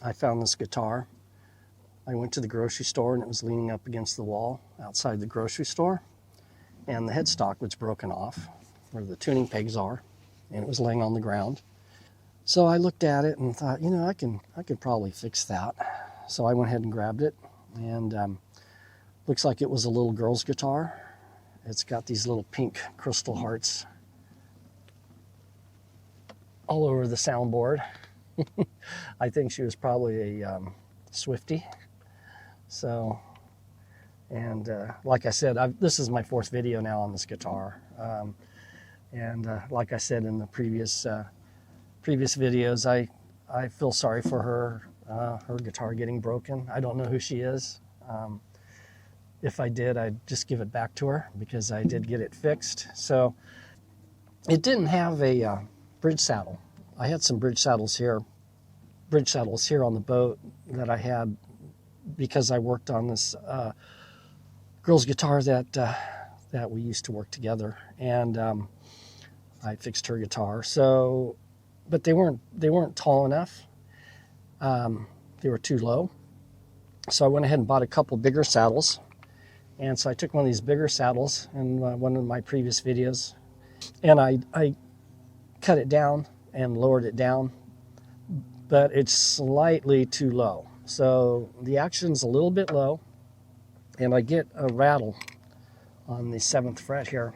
I found this guitar. I went to the grocery store and it was leaning up against the wall outside the grocery store, and the headstock was broken off where the tuning pegs are, and it was laying on the ground. So I looked at it and thought, I could probably fix that. So I went ahead and grabbed it, and looks like it was a little girl's guitar. It's got these little pink crystal hearts all over the soundboard. I think she was probably a Swiftie. So, and like I said, this is my 4th video now on this guitar. Like I said in the previous videos, I feel sorry for her guitar getting broken. I don't know who she is. If I did, I'd just give it back to her because I did get it fixed. So it didn't have a bridge saddle. I had some bridge saddles here on the boat that I had because I worked on this girl's guitar that we used to work together, and I fixed her guitar. So, but they weren't tall enough. They were too low. So I went ahead and bought a couple bigger saddles. And so I took one of these bigger saddles in one of my previous videos, and I cut it down and lowered it down, but it's slightly too low. So the action's a little bit low, and I get a rattle on the 7th fret here,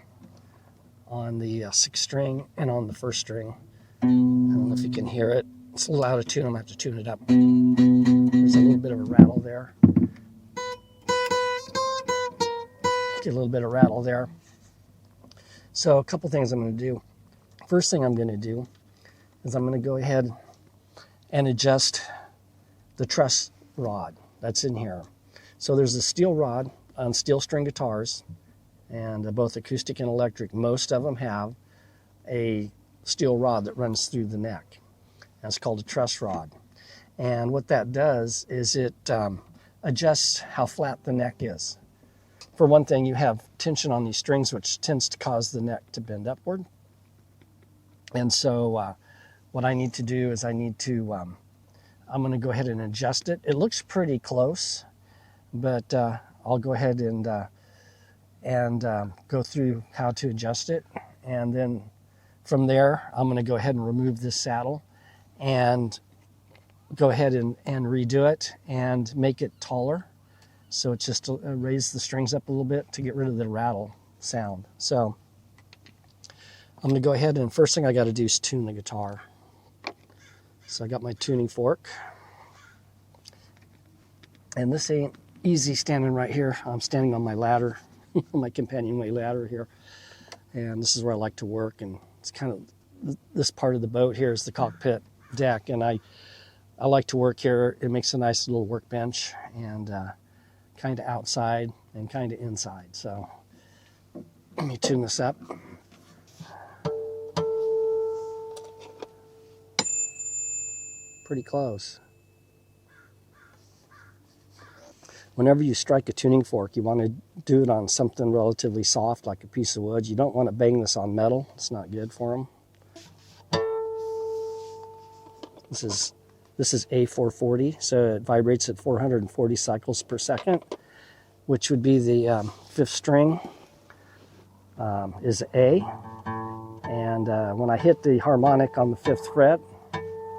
on the 6th string and on the 1st string. I don't know if you can hear it. It's a little out of tune. I'm going to have to tune it up. There's a little bit of a rattle there. Get a little bit of rattle there. So a couple things I'm going to do. First thing I'm going to do is I'm going to go ahead and adjust the truss rod that's in here. So there's a steel rod on steel string guitars, and both acoustic and electric, most of them have a steel rod that runs through the neck. That's called a truss rod. And what that does is it adjusts how flat the neck is. For one thing, you have tension on these strings, which tends to cause the neck to bend upward. And so what I need to do is I'm going to go ahead and adjust it. It looks pretty close, but I'll go ahead and go through how to adjust it. And then from there, I'm going to go ahead and remove this saddle and go ahead and redo it and make it taller. So it's just to raise the strings up a little bit to get rid of the rattle sound. So I'm going to go ahead, and first thing I got to do is tune the guitar. So I got my tuning fork. And this ain't easy standing right here. I'm standing on my ladder, my companionway ladder here. And this is where I like to work. And it's kind of, this part of the boat here is the cockpit deck. And I like to work here. It makes a nice little workbench, and kind of outside and kind of inside. So let me tune this up. Pretty close. Whenever you strike a tuning fork, you want to do it on something relatively soft, like a piece of wood. You don't want to bang this on metal. It's not good for them. This is A440, so it vibrates at 440 cycles per second, which would be the 5th string is A. And when I hit the harmonic on the 5th fret,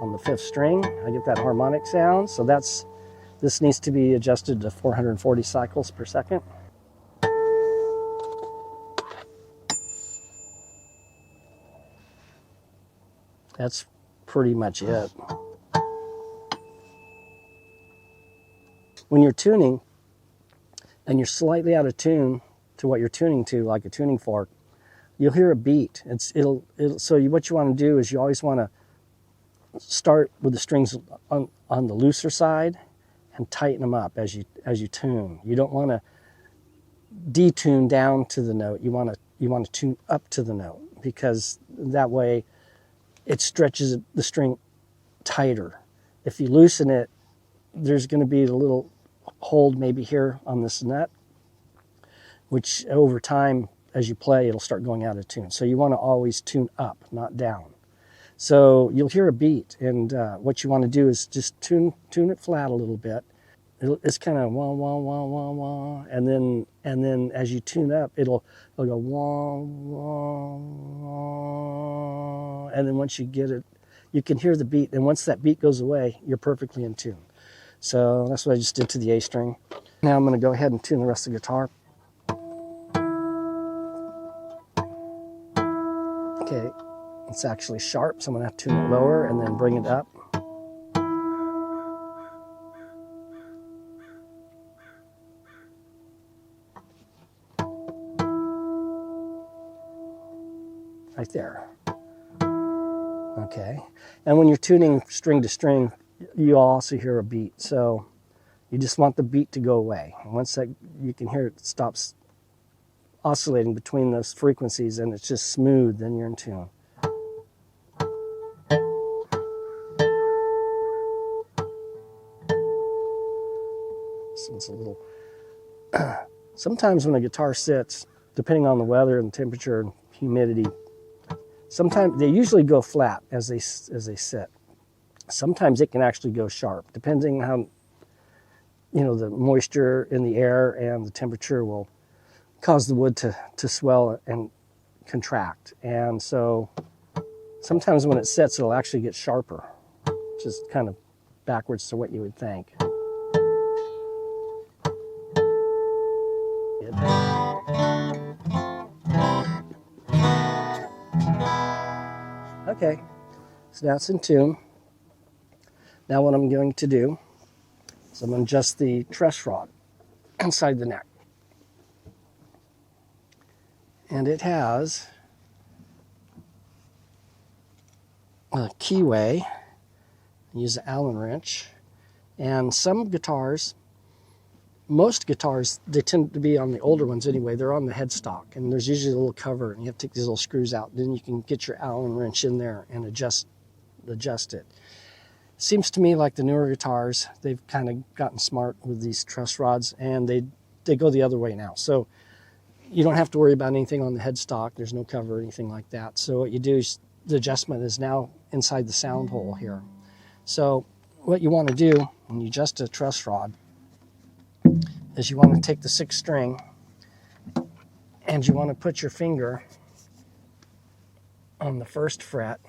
on the 5th string, I get that harmonic sound. So this needs to be adjusted to 440 cycles per second. That's pretty much it. When you're tuning and you're slightly out of tune to what you're tuning to, like a tuning fork, you'll hear a beat. So what you want to do is you always want to start with the strings on the looser side and tighten them up as you tune. You don't want to detune down to the note. You want to tune up to the note, because that way it stretches the string tighter. If you loosen it, there's going to be a little hold maybe here on this nut, which over time, as you play, it'll start going out of tune. So you want to always tune up, not down. So you'll hear a beat, and what you want to do is just tune it flat a little bit. It's kind of wah wah wah wah wah, and then as you tune up, it'll go wah wah wah, and then once you get it, you can hear the beat, and once that beat goes away, you're perfectly in tune. So that's what I just did to the A string. Now I'm going to go ahead and tune the rest of the guitar. Okay, it's actually sharp, so I'm going to have to tune it lower and then bring it up. Right there. Okay, and when you're tuning string to string, you also hear a beat. So you just want the beat to go away. And once that, you can hear it stops oscillating between those frequencies and it's just smooth, then you're in tune. So it's a little. Sometimes when a guitar sits, depending on the weather and temperature and humidity, sometimes they usually go flat as they sit. Sometimes it can actually go sharp, depending on how, the moisture in the air and the temperature will cause the wood to swell and contract. And so sometimes when it sits, it'll actually get sharper, which is kind of backwards to what you would think. Okay, so now it's in tune. Now what I'm going to do is I'm going to adjust the truss rod inside the neck. And it has a keyway. Use an Allen wrench. And some guitars, most guitars, they tend to be on the older ones anyway. They're on the headstock, and there's usually a little cover, and you have to take these little screws out. Then you can get your Allen wrench in there and adjust it. Seems to me like the newer guitars, they've kind of gotten smart with these truss rods, and they go the other way now. So you don't have to worry about anything on the headstock. There's no cover or anything like that. So what you do is the adjustment is now inside the sound hole here. So what you want to do when you adjust a truss rod is you want to take the 6th string and you want to put your finger on the 1st fret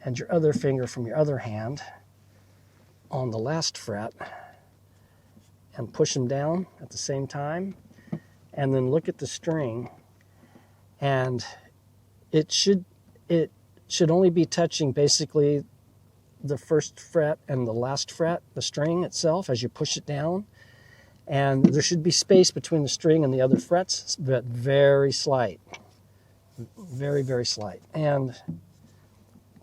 and your other finger from your other hand on the last fret and push them down at the same time, and then look at the string, and it should only be touching basically the 1st fret and the last fret, the string itself, as you push it down. And there should be space between the string and the other frets, but very slight. Very, very slight. And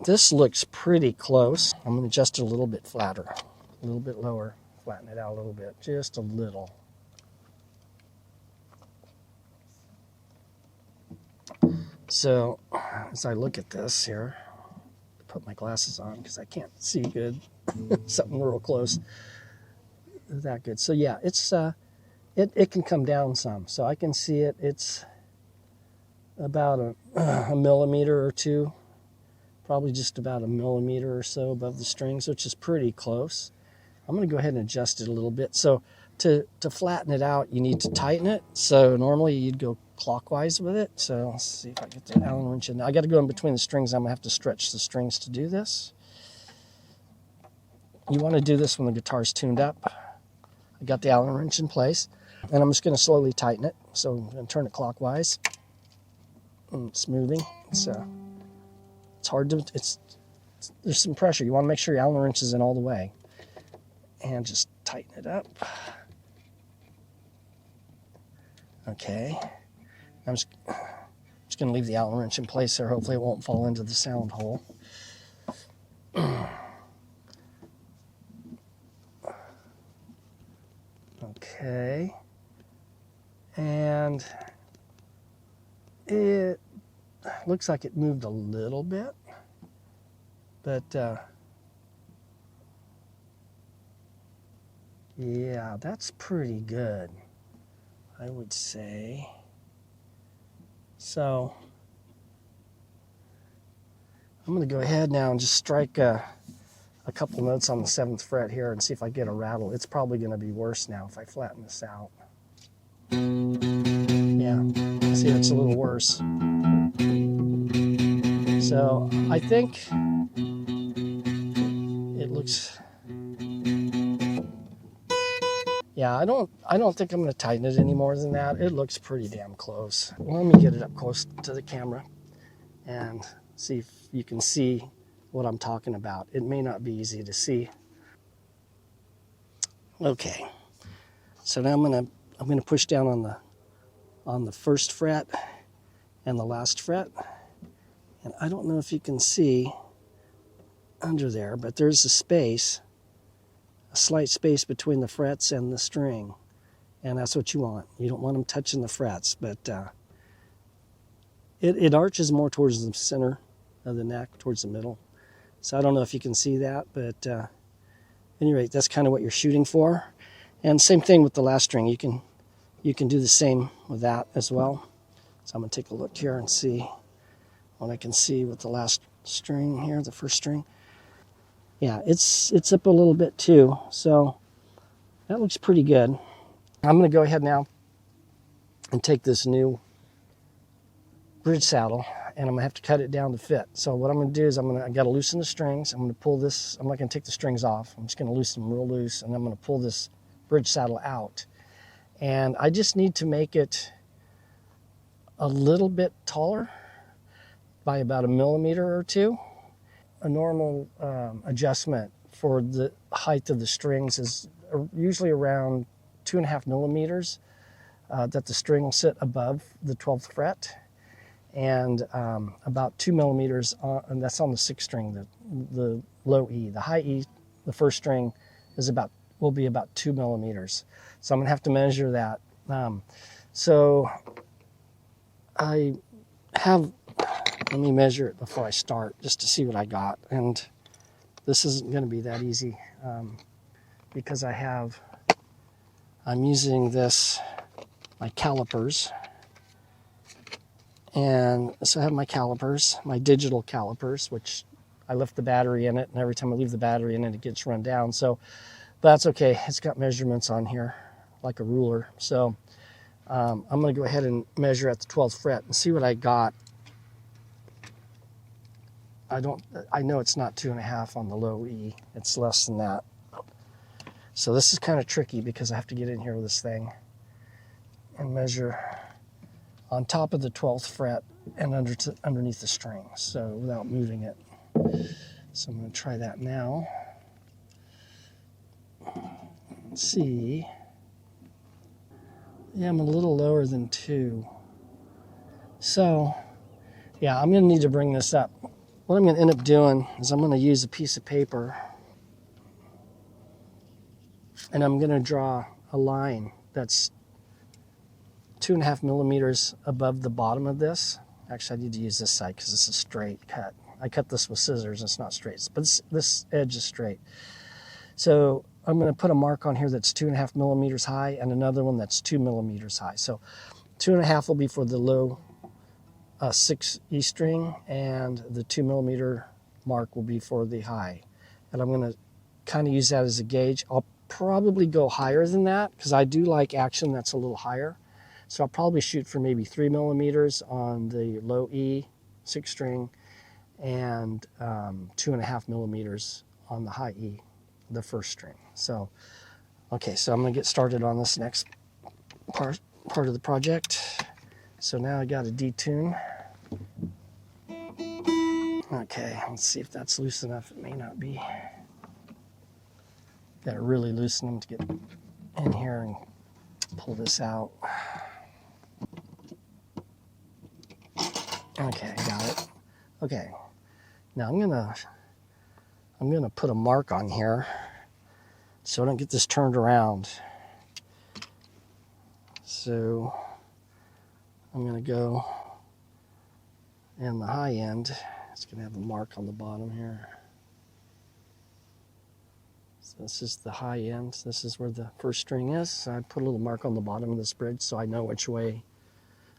this looks pretty close. I'm going to adjust it a little bit flatter, a little bit lower, flatten it out a little bit, just a little. So as I look at this here, put my glasses on because I can't see good. Something real close. That good. So yeah, it's it can come down some. So I can see it. It's about a millimeter or two, probably just about a millimeter or so above the strings, which is pretty close. I'm going to go ahead and adjust it a little bit. So to flatten it out, you need to tighten it. So normally you'd go clockwise with it. So let's see if I get the Allen wrench in. Now I got to go in between the strings. I'm going to have to stretch the strings to do this. You want to do this when the guitar's tuned up. I got the Allen wrench in place, and I'm just going to slowly tighten it. So I'm going to turn it clockwise. And it's moving. It's hard to. There's some pressure. You want to make sure your Allen wrench is in all the way, and just tighten it up. Okay. I'm just going to leave the Allen wrench in place there. Hopefully it won't fall into the sound hole. Okay. And it looks like it moved a little bit, but yeah, that's pretty good, I would say. So I'm going to go ahead now and just strike a couple notes on the 7th fret here and see if I get a rattle. It's probably going to be worse now if I flatten this out. Yeah, see, it's a little worse. So I think it looks, yeah, I don't think I'm going to tighten it any more than that. It looks pretty damn close. Let me get it up close to the camera and see if you can see what I'm talking about. It may not be easy to see. Okay, so now I'm gonna push down on the 1st fret and the last fret, and I don't know if you can see under there, but there's a space, a slight space between the frets and the string, and that's what you want. You don't want them touching the frets, but it arches more towards the center of the neck, towards the middle. So I don't know if you can see that, but at any rate, that's kind of what you're shooting for. And same thing with the last string. You can do the same with that as well. So I'm going to take a look here and see what I can see with the last string here, the 1st string. Yeah, it's up a little bit too, so that looks pretty good. I'm going to go ahead now and take this new bridge saddle, and I'm going to have to cut it down to fit. So what I'm going to do is I got to loosen the strings. I'm going to pull this. I'm not going to take the strings off. I'm just going to loosen them real loose, and I'm going to pull this bridge saddle out. And I just need to make it a little bit taller by about 1 millimeter or 2. A normal adjustment for the height of the strings is usually around 2.5 millimeters that the string will sit above the 12th fret, and about 2 millimeters and that's on the 6th string, the low E. The high E, the 1st string, will be about 2 millimeters. So I'm gonna have to measure that. So I have, let me measure it before I start just to see what I got. And this isn't gonna be that easy because I'm using my calipers. And so I have my calipers, my digital calipers, which I left the battery in it, and every time I leave the battery in it, it gets run down. So, but that's okay. It's got measurements on here, like a ruler. So I'm going to go ahead and measure at the 12th fret and see what I got. I know it's not 2.5 on the low E. It's less than that. So this is kind of tricky because I have to get in here with this thing and measure on top of the 12th fret and underneath the string, so without moving it. So I'm going to try that now. Let's see. Yeah, I'm a little lower than 2. So, yeah, I'm going to need to bring this up. What I'm going to end up doing is I'm going to use a piece of paper, and I'm going to draw a line that's 2.5 millimeters above the bottom of this. Actually, I need to use this side because it's a straight cut. I cut this with scissors, it's not straight, but this edge is straight. So I'm going to put a mark on here that's 2.5 millimeters high and another one that's 2 millimeters high. So 2.5 will be for the low 6 E string, and the 2 millimeter mark will be for the high. And I'm going to kind of use that as a gauge. I'll probably go higher than that because I do like action that's a little higher. So I'll probably shoot for maybe 3 millimeters on the low E 6 string and 2.5 millimeters on the high E, the 1st string. So, okay, so I'm gonna get started on this next part of the project. So now I got to detune. Okay, let's see if that's loose enough. It may not be. Got to really loosen them to get in here and pull this out. Okay, got it. Okay, now I'm gonna put a mark on here so I don't get this turned around. So I'm gonna go in the high end. It's gonna have a mark on the bottom here. So this is the high end. This is where the 1st string is. So I put a little mark on the bottom of this bridge so I know which way.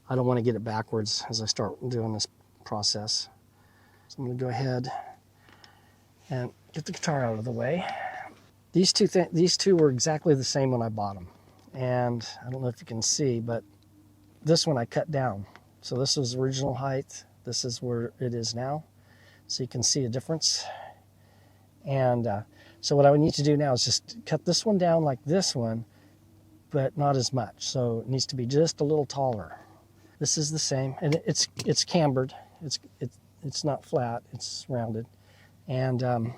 I don't want to get it backwards as I start doing this process. So I'm going to go ahead and get the guitar out of the way. These two were exactly the same when I bought them. And I don't know if you can see, but this one I cut down. So this was original height. This is where it is now. So you can see a difference. And so what I would need to do now is just cut this one down like this one, but not as much. So it needs to be just a little taller. This is the same, and it's cambered. It's not flat. It's rounded, and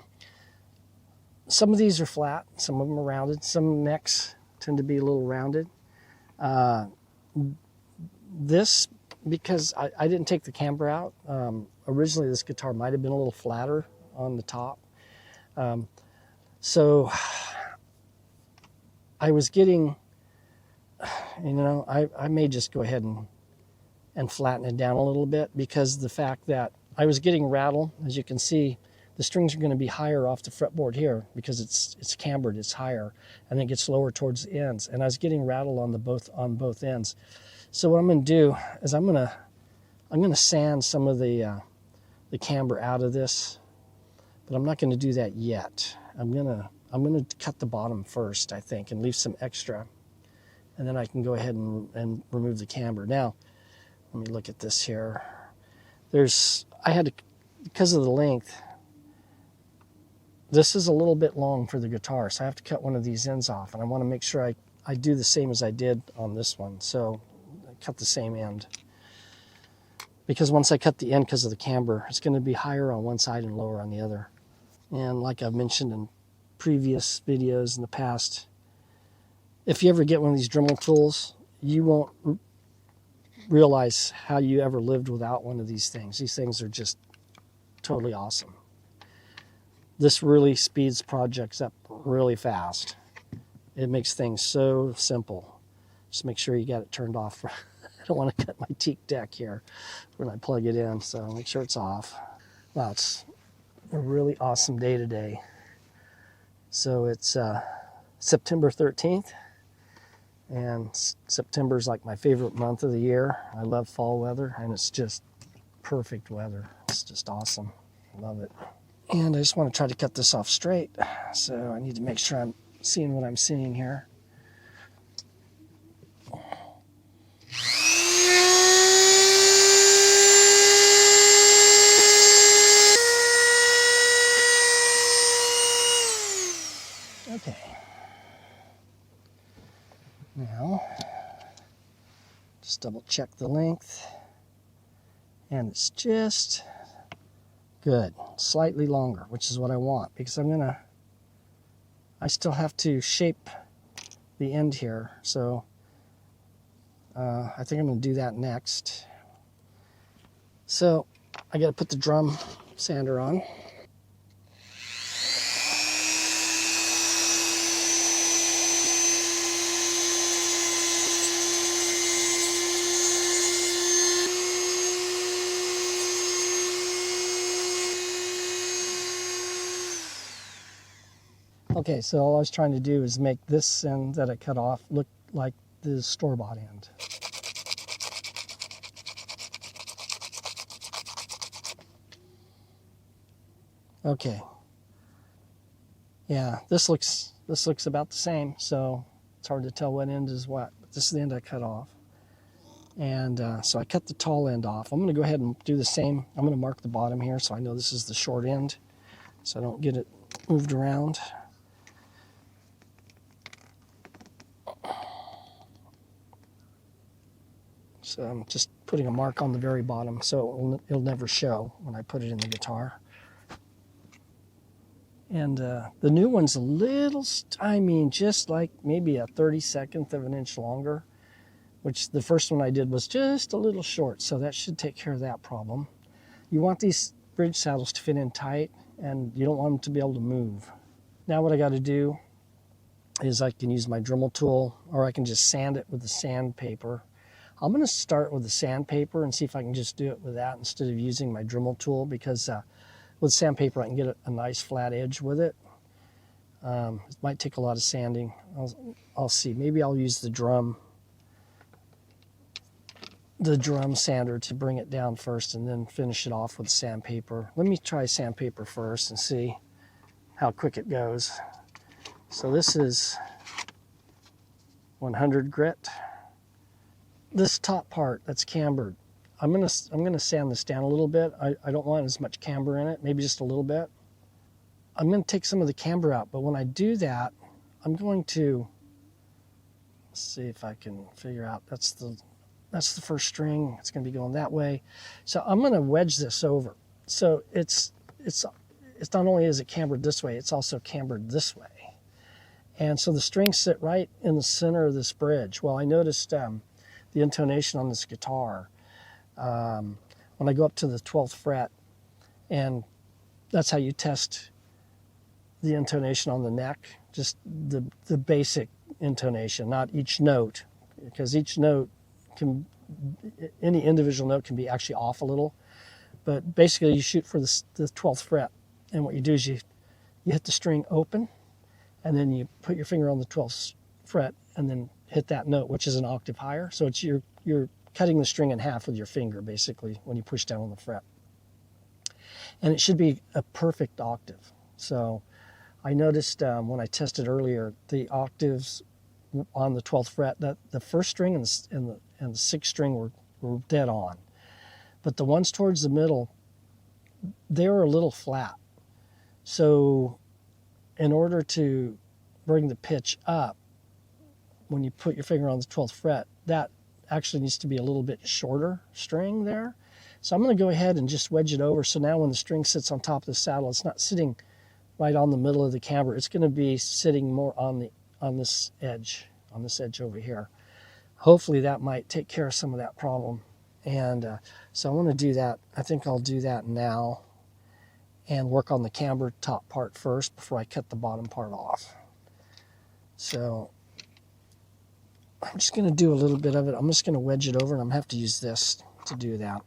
some of these are flat. Some of them are rounded. Some necks tend to be a little rounded. This, because I didn't take the camber out. Originally, this guitar might have been a little flatter on the top. So I was getting, I may just go ahead and flatten it down a little bit, because the fact that I was getting rattle. As you can see, the strings are going to be higher off the fretboard here because it's cambered, it's higher, and then it gets lower towards the ends. And I was getting rattle on both ends. So what I'm going to do is I'm going to sand some of the camber out of this, but I'm not going to do that yet. I'm going to cut the bottom first, I think, and leave some extra, and then I can go ahead and remove the camber. Now, let me look at this here. I had to, because of the length, this is a little bit long for the guitar, so I have to cut one of these ends off, and I want to make sure I do the same as I did on this one. So I cut the same end, because once I cut the end, because of the camber, it's going to be higher on one side and lower on the other. And like I've mentioned in previous videos in the past, if you ever get one of these Dremel tools, you won't realize how you ever lived without one of these things. These things are just totally awesome. This really speeds projects up really fast. It makes things so simple. Just make sure you got it turned off. I don't want to cut my teak deck here when I plug it in, so make sure it's off. Wow, it's a really awesome day today. So it's September 13th. And September's like my favorite month of the year. I love fall weather, and it's just perfect weather. It's just awesome. I love it. And I just want to try to cut this off straight. So I need to make sure I'm seeing what I'm seeing here. Okay. Now, just double check the length, and it's just good, slightly longer, which is what I want, because I still have to shape the end here, so I think I'm going to do that next. So I got to put the drum sander on. Okay, so all I was trying to do is make this end that I cut off look like the store-bought end. Okay. Yeah, this looks about the same, so it's hard to tell what end is what. But this is the end I cut off. And so I cut the tall end off. I'm going to go ahead and do the same. I'm going to mark the bottom here so I know this is the short end, so I don't get it moved around. So I'm just putting a mark on the very bottom so it'll never show when I put it in the guitar. And the new one's a little, just like maybe a 32nd of an inch longer, which the first one I did was just a little short, so that should take care of that problem. You want these bridge saddles to fit in tight, and you don't want them to be able to move. Now what I got to do is I can use my Dremel tool, or I can just sand it with the sandpaper. I'm going to start with the sandpaper and see if I can just do it with that instead of using my Dremel tool, because with sandpaper I can get a nice flat edge with it. It might take a lot of sanding. I'll see. Maybe I'll use the drum. the drum sander to bring it down first and then finish it off with sandpaper. Let me try sandpaper first and see how quick it goes. So this is 100 grit. This top part that's cambered, I'm gonna sand this down a little bit. I don't want as much camber in it, maybe just a little bit. I'm gonna take some of the camber out, but when I do that, I'm going to see if I can figure out, that's the first string. It's going to be going that way. So I'm going to wedge this over. So it's not only is it cambered this way, it's also cambered this way. And so the strings sit right in the center of this bridge. Well, I noticed the intonation on this guitar when I go up to the 12th fret, and that's how you test the intonation on the neck, just the basic intonation, not each note, because each note can, any individual note can be actually off a little. But basically you shoot for the 12th fret, and what you do is you hit the string open, and then you put your finger on the 12th fret and then hit that note, which is an octave higher. So it's you're cutting the string in half with your finger basically when you push down on the fret, and it should be a perfect octave. So I noticed when I tested earlier, the octaves on the 12th fret, that the first string and the 6th string were dead on. But the ones towards the middle, they were a little flat. So in order to bring the pitch up, when you put your finger on the 12th fret, that actually needs to be a little bit shorter string there. So I'm going to go ahead and just wedge it over. So now when the string sits on top of the saddle, it's not sitting right on the middle of the camber. It's going to be sitting more on this edge over here. Hopefully that might take care of some of that problem. And so I want to do that. I think I'll do that now and work on the camber top part first before I cut the bottom part off. So I'm just going to do a little bit of it. I'm just going to wedge it over, and I'm going to have to use this to do that.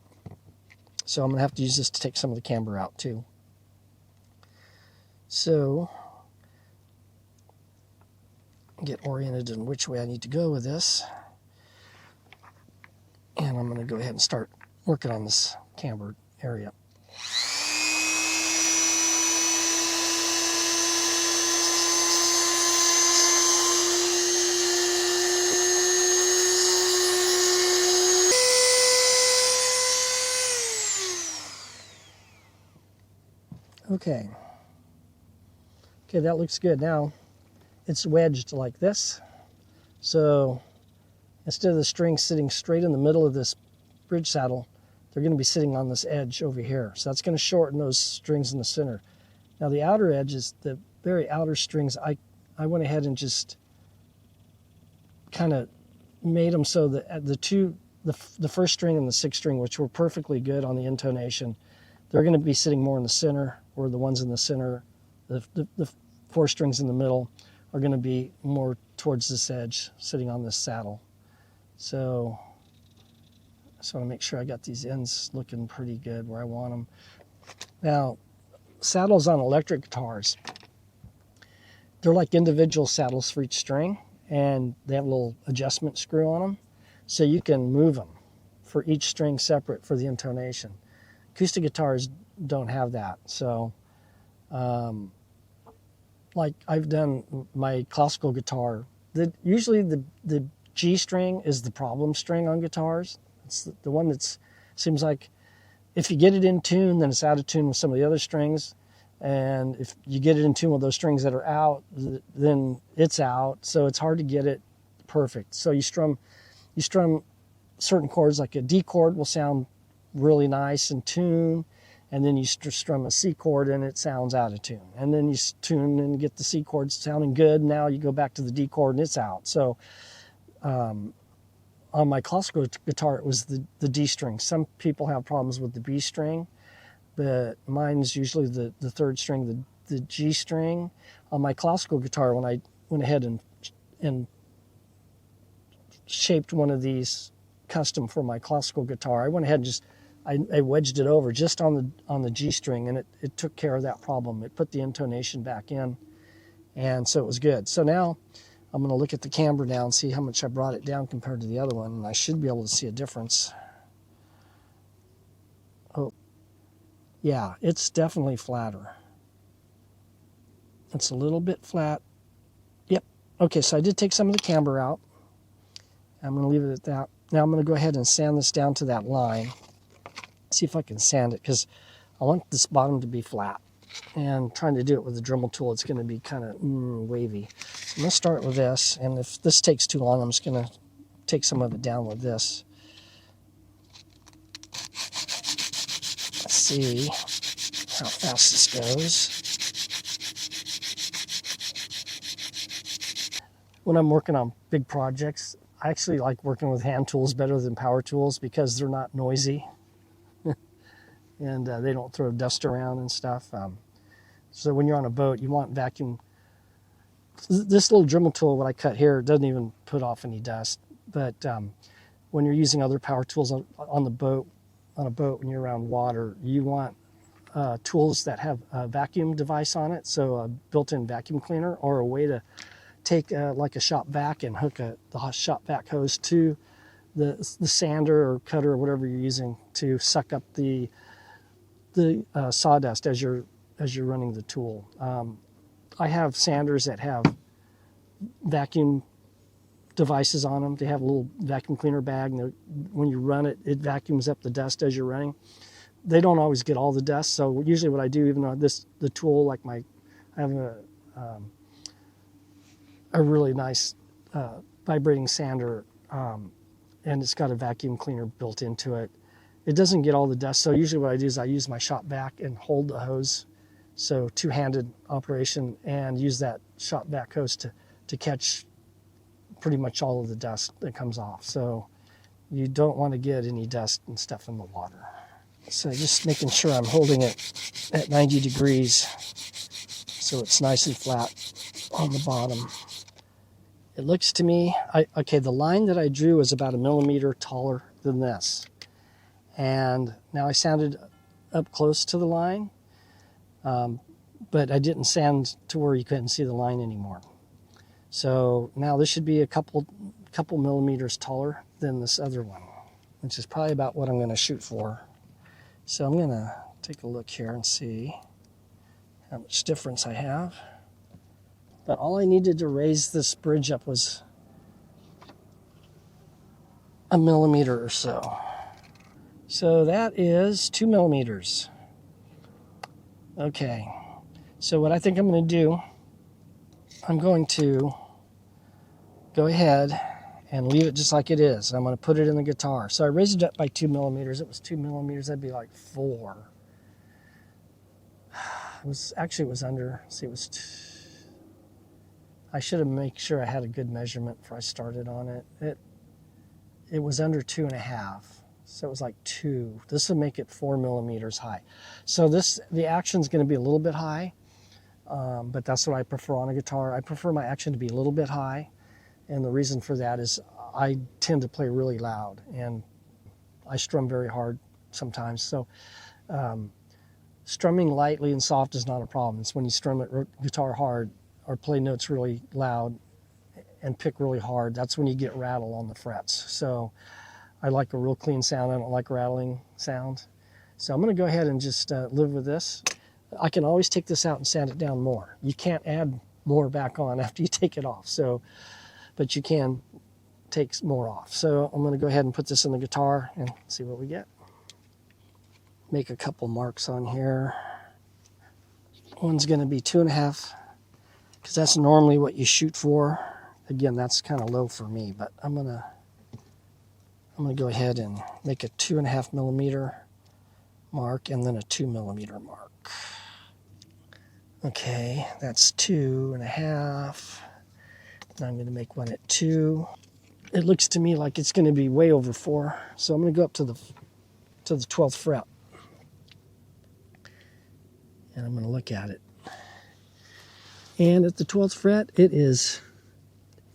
So I'm going to have to use this to take some of the camber out too. So get oriented in which way I need to go with this. And I'm going to go ahead and start working on this cambered area. Okay, that looks good. Now it's wedged like this. So instead of the string sitting straight in the middle of this bridge saddle, they're going to be sitting on this edge over here. So that's going to shorten those strings in the center. Now the outer edges, the very outer strings, I went ahead and just kind of made them so that the first string and the 6th string, which were perfectly good on the intonation, they're going to be sitting more in the center, or the ones in the center, the 4 strings in the middle are going to be more towards this edge, sitting on this saddle. So I just want to make sure I got these ends looking pretty good where I want them. Now, saddles on electric guitars, they're like individual saddles for each string, and they have a little adjustment screw on them, so you can move them for each string separate for the intonation. Acoustic guitars don't have that. So like I've done my classical guitar, usually the G string is the problem string on guitars. It's the one that seems like if you get it in tune, then it's out of tune with some of the other strings. And if you get it in tune with those strings that are out, then it's out. So it's hard to get it perfect. So you strum certain chords, like a D chord will sound really nice in tune, and then you strum a C chord and it sounds out of tune, and then you tune and get the C chord sounding good. Now you go back to the D chord and it's out. So on my classical guitar, it was the D string. Some people have problems with the B string, but mine's usually the 3rd string, the G string. On my classical guitar, when I went ahead and shaped one of these custom for my classical guitar, I went ahead and just I wedged it over just on the G string, and it took care of that problem. It put the intonation back in, and so it was good. So now I'm going to look at the camber now and see how much I brought it down compared to the other one, and I should be able to see a difference. Oh, yeah, it's definitely flatter. It's a little bit flat. Yep. Okay, so I did take some of the camber out. I'm going to leave it at that. Now I'm going to go ahead and sand this down to that line. See if I can sand it, because I want this bottom to be flat. And trying to do it with the Dremel tool, it's going to be kind of wavy. I'm going to start with this, and if this takes too long, I'm just going to take some of it down with this. Let's see how fast this goes. When I'm working on big projects, I actually like working with hand tools better than power tools because they're not noisy and they don't throw dust around and stuff. So when you're on a boat, you want vacuum. This little Dremel tool, what I cut here, doesn't even put off any dust. But when you're using other power tools on the boat, on a boat when you're around water, you want tools that have a vacuum device on it, so a built-in vacuum cleaner, or a way to take like a shop vac and hook the shop vac hose to the sander or cutter or whatever you're using to suck up the sawdust as you're running the tool. I have sanders that have vacuum devices on them. They have a little vacuum cleaner bag, and when you run it, it vacuums up the dust as you're running. They don't always get all the dust, so usually what I do, even though the tool, like I have a really nice vibrating sander, and it's got a vacuum cleaner built into it. It doesn't get all the dust, so usually what I do is I use my shop vac and hold the hose, so two-handed operation, and use that shop vac hose to catch pretty much all of the dust that comes off. So you don't want to get any dust and stuff in the water. So just making sure I'm holding it at 90 degrees so it's nice and flat on the bottom. It looks to me, okay, the line that I drew is about 1 millimeter taller than this. And now I sanded up close to the line, but I didn't sand to where you couldn't see the line anymore. So now this should be a couple millimeters taller than this other one, which is probably about what I'm going to shoot for. So I'm going to take a look here and see how much difference I have. But all I needed to raise this bridge up was 1 millimeter or so. So that is 2 millimeters. Okay, so what I think I'm going to do, I'm going to go ahead and leave it just like it is. I'm going to put it in the guitar. So I raised it up by 2 millimeters. It was 2 millimeters. That'd be like 4. It was under. See, it was. I should have made sure I had a good measurement before I started on it. It was under 2.5. So it was like 2. This would make it 4 millimeters high. So the action's going to be a little bit high, but that's what I prefer on a guitar. I prefer my action to be a little bit high, and the reason for that is I tend to play really loud, and I strum very hard sometimes. So strumming lightly and soft is not a problem. It's when you strum it guitar hard or play notes really loud and pick really hard, that's when you get rattle on the frets. So I like a real clean sound. I don't like rattling sound. So I'm going to go ahead and just live with this. I can always take this out and sand it down more. You can't add more back on after you take it off. So, but you can take more off. So I'm going to go ahead and put this in the guitar and see what we get. Make a couple marks on here. One's going to be 2.5, because that's normally what you shoot for. Again, that's kind of low for me, but I'm gonna go ahead and make a 2.5 millimeter mark and then a 2 millimeter mark. Okay, that's 2.5. Now I'm going to make one at 2. It looks to me like it's going to be way over 4, so I'm going to go up to the 12th fret, and I'm going to look at it. And at the 12th fret, it is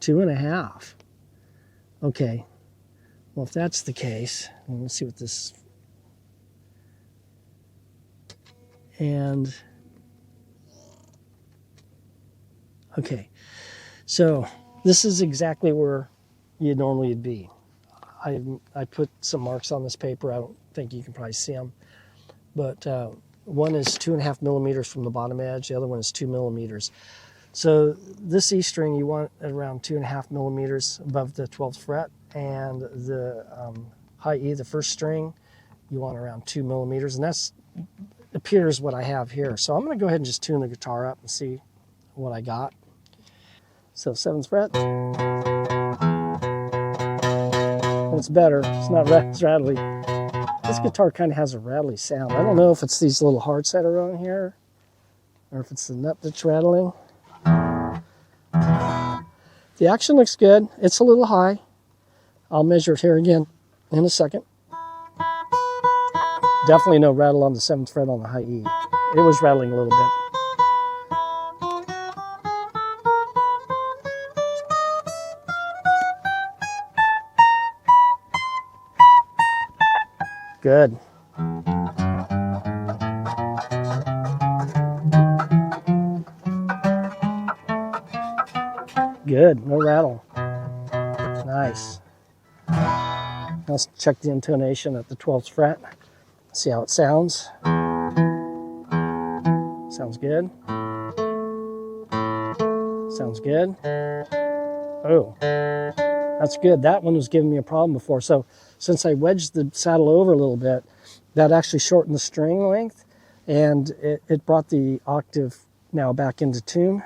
2.5. Okay, well, if that's the case, let's see what this, and okay, so this is exactly where you normally would be. I put some marks on this paper. I don't think you can probably see them, but one is 2.5 millimeters from the bottom edge. The other one is 2 millimeters. So this E string you want around 2.5 millimeters above the 12th fret, and the high E, the first string, you want around 2 millimeters, and that's appears what I have here. So I'm going to go ahead and just tune the guitar up and see what I got. So 7th fret. It's better. It's not as rattly. This guitar kind of has a rattly sound. I don't know if it's these little hearts that are on here or if it's the nut that's rattling. The action looks good. It's a little high. I'll measure it here again in a second. Definitely no rattle on the 7th fret on the high E. It was rattling a little bit. Good. Good, no rattle. Nice. Let's check the intonation at the 12th fret. See how it sounds. Sounds good. Sounds good. Oh, that's good. That one was giving me a problem before. So since I wedged the saddle over a little bit, that actually shortened the string length, and it brought the octave now back into tune.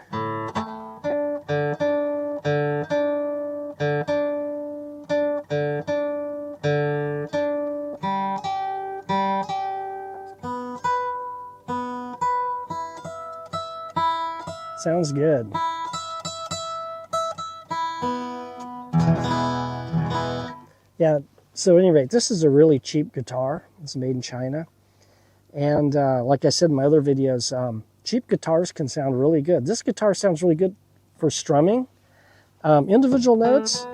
Sounds good. Yeah, so at any rate, this is a really cheap guitar. It's made in China. And like I said in my other videos, cheap guitars can sound really good. This guitar sounds really good for strumming. Individual notes.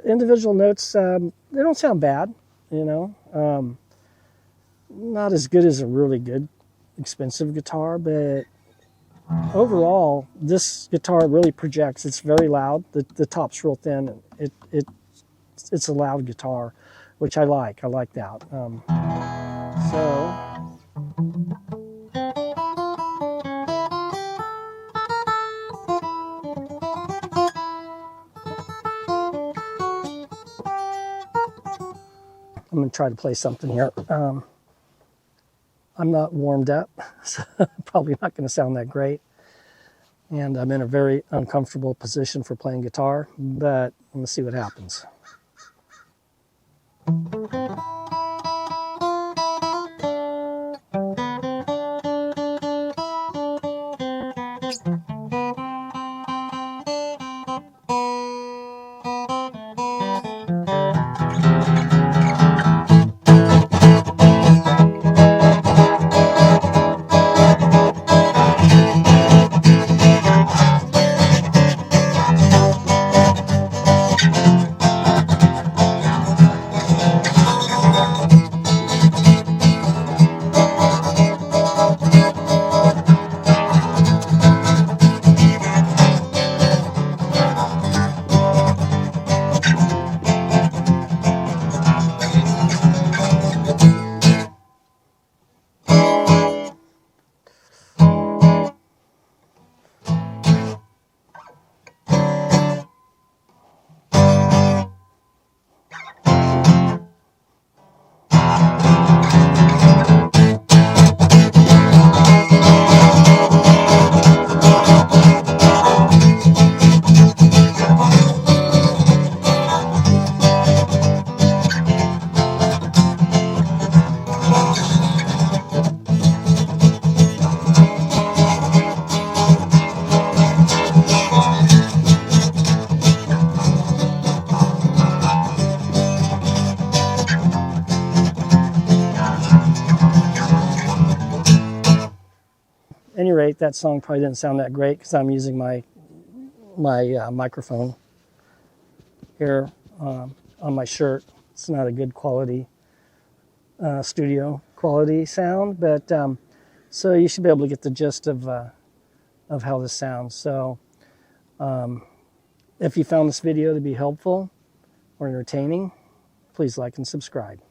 Individual notes, they don't sound bad, you know. Not as good as a really good, expensive guitar, but overall, this guitar really projects. It's very loud. The top's real thin. It's a loud guitar, which I like. I like that. I'm going to try to play something here. I'm not warmed up, so probably not going to sound that great. And I'm in a very uncomfortable position for playing guitar, but I'm going to see what happens. At any rate, that song probably didn't sound that great because I'm using my microphone here on my shirt. It's not a good quality studio quality sound, but so you should be able to get the gist of how this sounds. So if you found this video to be helpful or entertaining, please like and subscribe.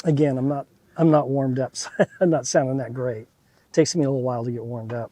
Again, I'm not warmed up, so I'm not sounding that great. It takes me a little while to get warmed up.